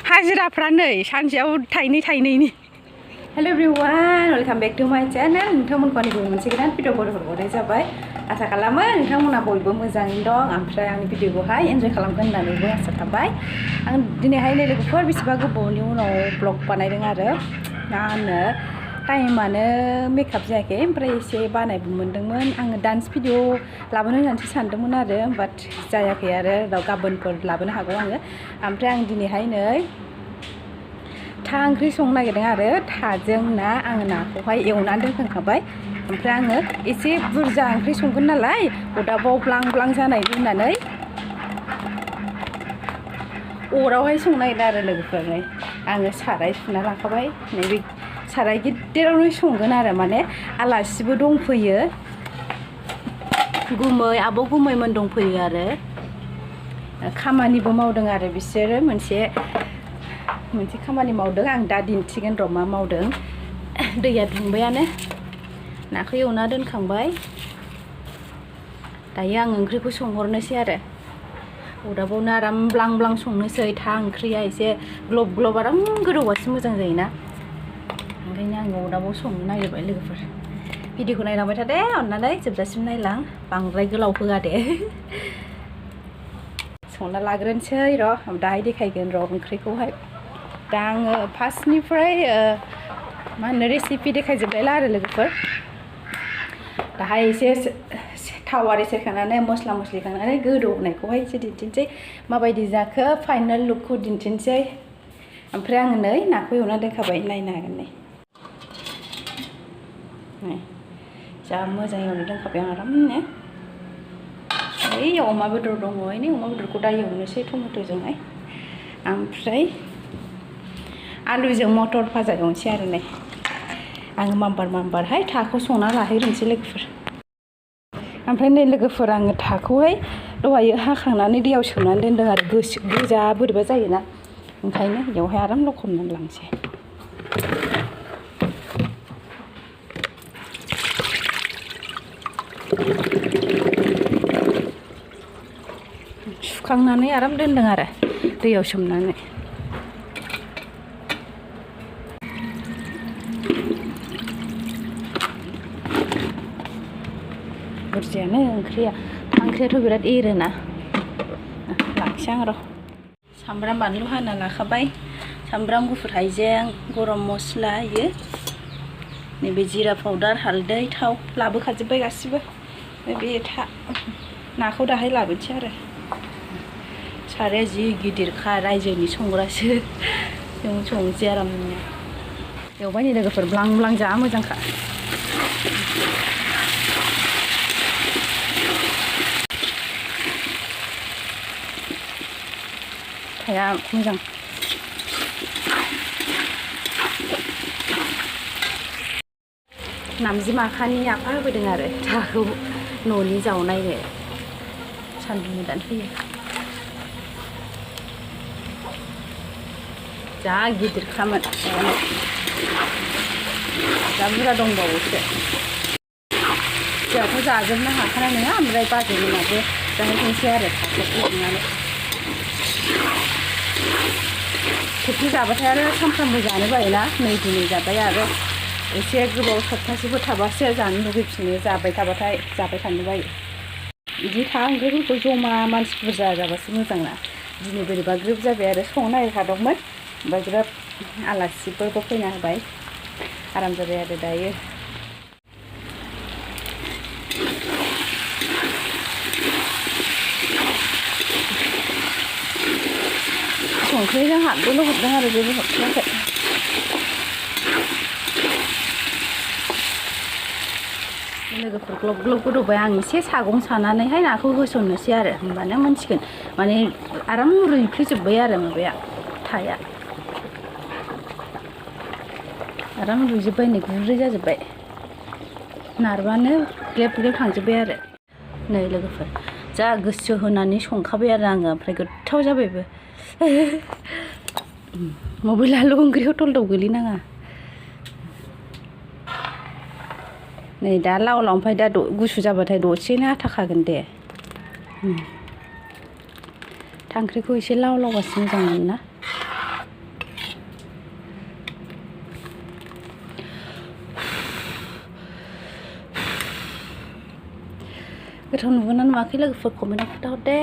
हाजिराफ्रा नै सानसेयाव थाइनै थाइनैनि हेल' एभ्रिवान वेलकाम बेक टु माय चेनेल नोंथांमोनखौ आंनि मोनसे गोदान भिडिअफोर हरनाय जाबाय आसा खालामो नोंथांमोना बयबो मोजाङैनो दं ओमफ्राय आंनि भिडिअखौहाय एन्जय खालामगोन होननानैबो आसा थाबाय आं दिनैहाय नै लोगोफोर बेसेबा गोबावनि उनाव ब्लग बानायदों आरो मा होनो टाइमानो मेकआप जायाखै ओमफ्राय एसे बानायबो मोनदोंमोन आङो डान्स भिडिअ लाबोनो होननानैसो सानदोंमोन आरो बाट जायाखै आरो गाबोनफोर लाबोनो हागौ आङो ओमफ्राय आं दिनैहाय नै था ओंख्रि संनो नागिरदों आरो थाजों ना आङो नाखौहाय एवनानै दोनखांखाबाय ओमफ्राय आङो एसे बुरजा ओंख्रि संगोन नालाय अरदाबाव ब्लां ब्लां जानाय होननानै अरावहाय संनो नागिरदों आरो लोगोफोर नै आङो साराय सुना लाखाबाय नैबे साराय गिदिरावनो संगोन आरो माने आलासिबो दंफैयो गुमै आब' गुमैमोन दंफैयो आरो खामानिबो मावदों आरो बिसोरो मोनसे खामानि मावदों आं दा दिन्थिगोन र' मा मावदों दैया दुंबायानो नाखौ एवना दोनखांबाय दायो आं ओंख्रिखौ संहरनोसै आरो अरदाबावनो आराम ब्लां ब्लां संनोसै था ओंख्रिया एसे ग्लब ग्लब आराम गोदौबासो मोजां जायोना ओंखायनो आङो अरदाबाव संनो नागिरबाय लोगोफोर भिडिअखौ नायलांबाय थादे अननानै जोबजासिम नायलां बांद्राय गोलाव होआ दे संना लाग्रोनोसै र' दाहाय देखायगोन र' ओंख्रिखौहाय दा आङो फार्स्टनिफ्राय मा होनो रेसिपि देखायजोबलायला आरो लोगोफोर दाहाय एसे थाव आरि सेरखांनानै मस्ला मस्लि खांनानै गोदौनायखौहाय एसे दिन्थिनोसै माबायदि जाखो फाइनाल लुकखौ दिन्थिनोसै ओमफ्राय आङो नै नाखौ एवना दोनखाबाय नायनो हागोन नै जा मोजां एवना दोनखाबाय आं आरामनो ओइ अमा बेदर दङ नै अमा बेदरखौ दा एवनोसै टमेट'जोंहाय ओमफ्राय आलुजों मटर भाजा एवनोसै आरो नै आङो माम्बारहाय थाखौ संना लाहैग्रोनोसै लोगोफोर ओमफ्राय नै लोगोफोर आङो थाखौहाय दहायो हाखांनानै दैयाव सोमनानै दोनदों आरो गोजा बोरैबा जायोना ओंखायनो बेयावहाय आराम लखबनानै लांसै सुखांनानै आराम दोनदों आरो दैयाव सोमनानै बुरजायानो ओंख्रियाथ' बिराद एरोना लाखिसै आं र' सामब्राम बानलु हाना लाखाबाय सामब्राम गुफुर हाइजें गरम मस्ला होयो नैबे जिरा पाउदार हालदै थाव लाबोखाजोब्बाय गासिबो बे नाखौ दाहाय लाबोनोसै आरो साराया जि गिदिरखा रायजोनि संग्रासो जों संसै आरामनो एवबाय नै लोगोफोर ब्लां ब्लां जा मोजांखा थाया मोजां नामजि माखानि आफा होफैदों आरो थाखौ न'नि जावनायनो सान्दुं गोदान फैयो जा गिदिरखामोन जा बुरजा दंबावोसो जोंहाथ' जाजोबनो हाखानाय नङा ओमफ्राय बाजैमोनाबो जाहैथोंसै आरो थाखौ एवनानै खेबसे जाबाथाय आरो सानफ्रामबो जानो बायोना नै दिनै जाबाय आरो एसे गोबाव सप्तासेफोर थाबासो जानो लुगैफिनो जाबाय थाबाथाय जाबाय थानो बायो बिदि था ओंख्रिफोरखौ जमा मानसि बुरजा जाबासो मोजां ना दिनै बोरैबा ग्रोब जाबाय आरो संनो नागिरखादोंमोन ओमफ्राय ग्रोब आलासिफोरबो फैना होबाय आराम जाबाय आरो दायो संख्रिजों हालदैल' हरदों आरो जेबो हरथ'वाखै लोगोफोर ग्लब ग्लब गोदौबाय आं एसे सागं सानानैहाय नाखौ होसननोसै आरो होमबानो मोनसिगोन माने आराम रुइफ्लेजोब्बाय आरो माबाया थाया आराम रुइजोब्बाय नै गुरै जाजोब्बाय नारबानो ग्लेब ग्लेब थांजोब्बाय आरो नै लोगोफोर जा गोसो होनानै संखाबाय आरो आङो ओमफ्राय गोथाव जाबायबो मबाइलाल' ओंख्रियाव थलदाव गोलैनाङा नै दा लाव लाव ओमफ्राय दा गुसु जाबाथाय दसेनो आथा खागोन दे था ओंख्रिखौ एसे लाव लावबासो मोजां मोनो ना गोथाव नुगोना नुवाखै लोगोफोर कमेन्टआव खोन्थाहरदे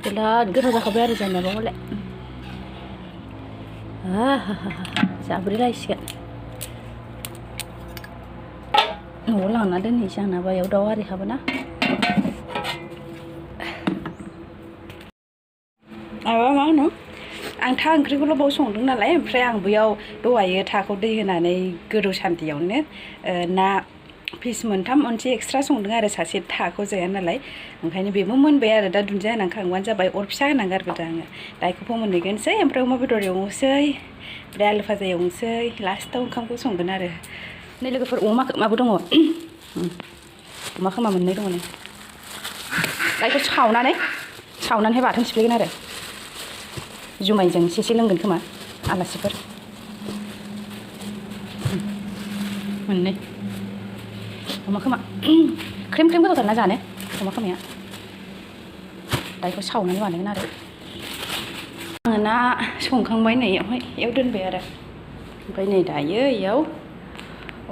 बिराद गोथाव जाखाबाय आरो जानायाबो हले जाब्रेलायसिगोन न'आव लांना दोनहैसै आंना बायाव दाउ आरि हाबोना माबा मा होनो आं था ओंख्रिखौल' बाव संदों नालाय ओमफ्राय आं बैयाव दहायो थाखौ दै होनानै गोदौ सान्दियावनो ना पिस मोनथाम मोनसे एक्सट्रा संदों आरो सासे थाखौ जाया नालाय ओंखायनो बेबो मोनबाय आरो दा दुन्दिया होनानै खांबानो जाबाय अर फिसा होनानै गारबोदों आङो दा बेखौ फोमोनहैगोनसै ओमफ्राय अमा बेदर एवनोसै ओमफ्राय आलु भाजा एवनोसै लास्टाव ओंखामखौ संगोन आरो नै लोगोफोर अमा खोमाबो दङ अमा खोमा मोननै दङ नै दा बेखौ सावनानैहाय बाथोन सिफ्लेगोन आरो जुमायजों एसे लोंगोन खोमा आलासिफोर मोननै अमा खोमा ख्रेम ख्रेम गोथावथारना जानो अमा खोमाया दा बेखौ सावनानै बानायगोन आरो आङो ना संखांबाय नै बेयावहाय बेयाव दोनबाय आरो ओमफ्राय नै दायो बेयाव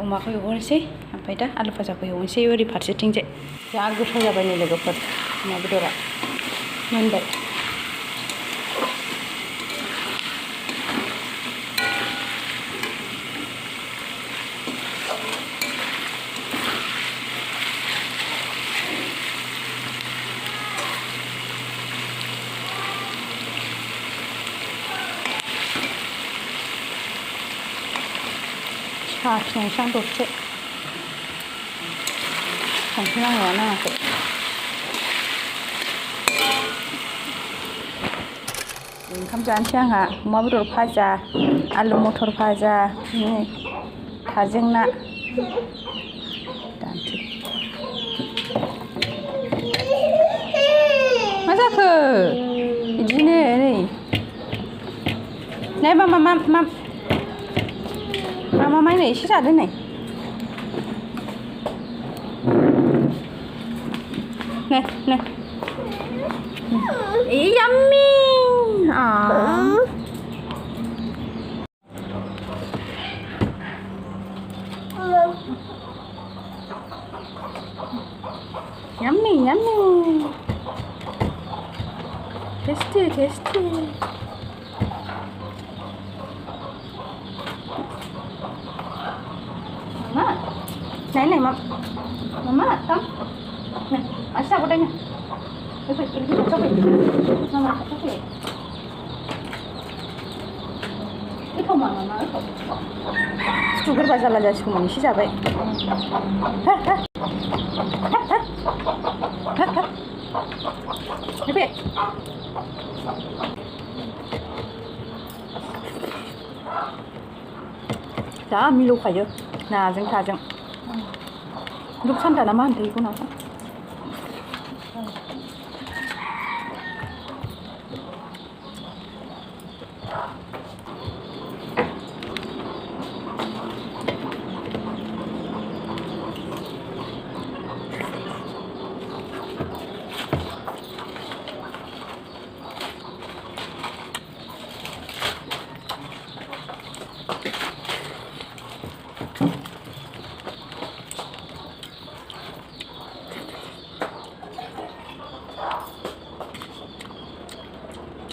अमाखौ एवनोसै ओमफ्राय दा आलु भाजाखौ एवनोसै ओरै फारसेथिंजाय जा गोथाव जाबाय नै लोगोफोर अमा बेदरा मोनबाय संख्रि आं दरसे संख्रि नांगौना नाङाखै ओंखाम जानोसै आंहा अमा बेदर भाजा आलु मटर भाजा थाजों ना जानोसै मा जाखो बिदिनो नै मामा माइ नै एसे जादो नै yummy yummy tasty này mama come này ở sau đây nè cái phải cái cho phải mama cho phải cái không mà không sugar baza là just không đi vậy cái vậy 자 밀로 가요 나중 가정 lúc săn là ăn thì cô nào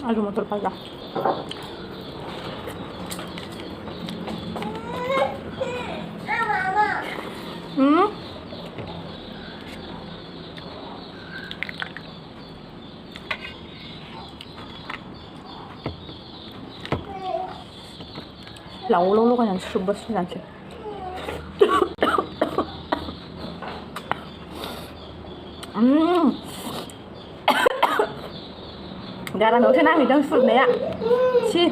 algo motor para allá. Lâu 그냥 슈버스 난지. Gara nấu thế nào thì đang sụt đấy ạ. Chi.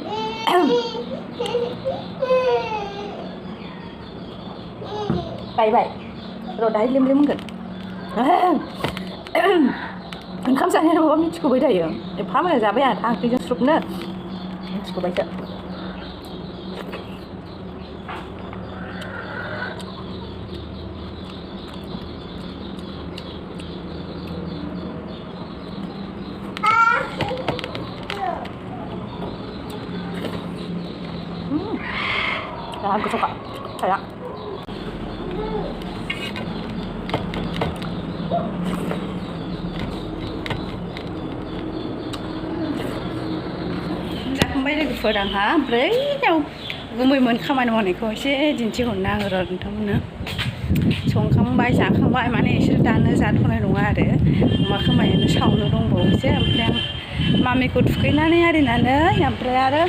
Vậy. Rồi đấy liếm gần. Không sao nha, nó miếng bây đây rồi. Để phá mà ra bây giờ thang thì sụp nữa. Miếng bây giờ. गोथावखा थाया जाखांबाय लोगोफोर आंहा ओमफ्राय गुमैमोन खामानि मावनायखौ एसे दिन्थिहरनो आङो र' नोंथांमोननो संखांबाय जाखांबाय माने इसोर दानो जाथ'नाय नङा आरो अमा खोमायानो सावनो दंबावोसो ओमफ्राय आं मामिखौ थुखैनानै आरिनानै ओमफ्राय आरो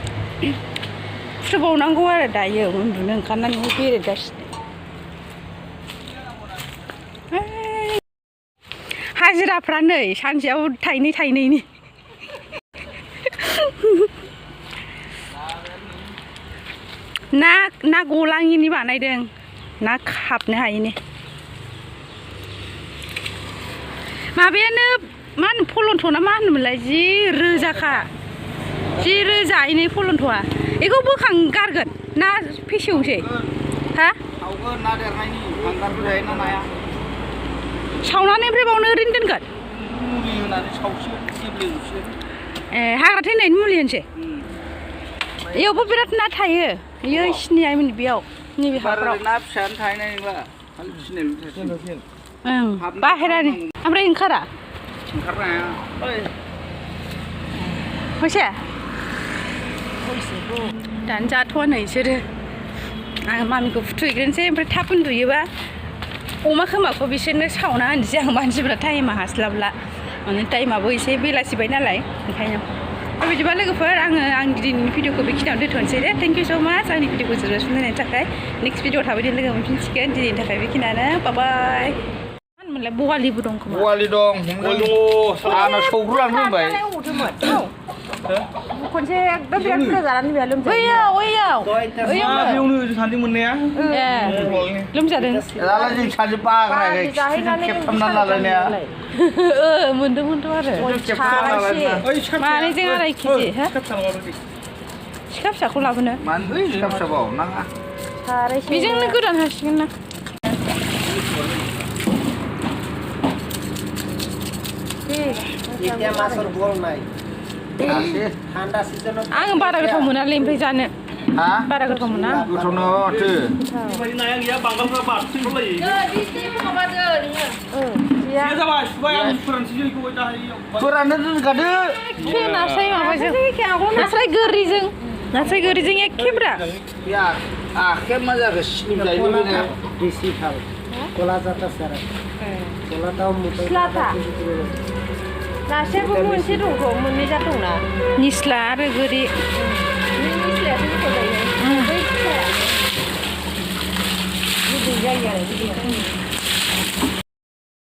फुबावनांगौ आरो दायो उन्दुनो ओंखारनानै बेरेगासिनो हाजिराफ्रा नै सानसेयाव थाइनै थाइनैनि ना गलाङिनि बानायदों ना हाबनो हायिनि माबायानो मा होनो फलन्थ'ना मा होनोमोनलाय जि रोजाखा जि रोजा इनै फलन्थ'आ बेखौ बोखां गारगोन ना फेसेवसै हा ना देरनायनि हांगारबो जायोना नाया सावनानै ओमफ्राय बावनो ओरैनो दोनगोन मुलि होनानै सावसिगोन गेब्लेजोबसिगोन ए हाग्रा थैनायनि मुलि होनसै बेयावबो बिराद ना थायो बेयो सिनियामोन बेयाव नैबे हाफ्राव ना फिसायानो थाहैनाय नंला खालि फिसिनायल' ओं बाहेरानि ओमफ्राय ओंखारा ओंखारनो हाया फैसा दानो जाथ'वानो बिसोरो आं मामिखौ फुथुहैग्रोनोसै ओमफ्राय थाब उन्दुयोबा अमा खोमाखौ बिसोरनो सावना होनोसै आं मानसिफ्रा टाइमा हास्लाबला माने टाइमाबो एसे बेलासिबाय नालाय ओंखायनो बिदिबा लोगोफोर आङो आंनि दिनैनि भिडिअखौ बेखिनियावनो दोनथ'नोसै दे थेंक इउ स' माच आंनि भिडिअखौ जोबजासिम नायनायनि थाखाय नेक्स्ट भिडिअ थाबैनो लोगो मोनफिनसिगोन दिनैनि थाखाय बेखिनियानो बाय मा होनोमोनलाय बगालिबो दं खोमा बगालि दं आंना सौग्रोलांनो होनबाय खनसे एकदम बिराद बुरजा जानानै बिहा लोमजादों बेयावनो सानदों मोननाया लोमजादों दालाय जों सानजों बाग्राय खेबथामनानै लालायनाया मोनदोंमोनथ' आरो मानैजों 2.5 केजि हा सिखा फिसाखौ लाबोनो मानो सिखा फिसाबाव नाङा बेजोंनो गोदान हासिगोन ना आं बारा गोथाव मोनालै ओमफ्राय जानो बारा गोथाव मोना गोथाव नङा माथो नाया गैया बांगालफ्रा फोराननो दोनखादो नास्राय माबाजों नास्राय गोरिजों एखेब्रा आखाया मा जाखो स्लिम जायो देसि थाल गला जाता सारा गला दाउ सिलाथा नास्रायाबो मोनसे दंथ' मोननै जात दंना निस्ला आरो गोरि निस्लायाथ' गोथाव जायो बै फिसाया गोदै जायो आरो